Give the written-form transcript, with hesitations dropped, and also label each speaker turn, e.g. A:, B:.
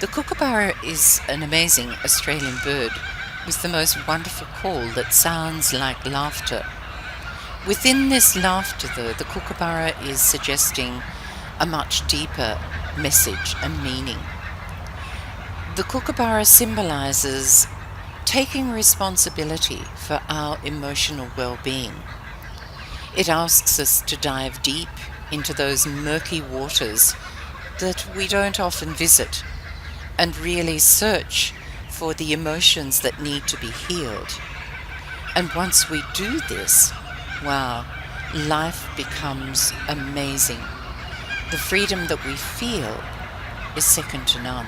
A: The kookaburra is an amazing Australian bird with the most wonderful call that sounds like laughter. Within this laughter, though, the kookaburra is suggesting a much deeper message and meaning. The kookaburra symbolizes taking responsibility for our emotional well-being. It asks us to dive deep into those murky waters that we don't often visit and really search for the emotions that need to be healed. And once we do this, wow, life becomes amazing. The freedom that we feel is second to none.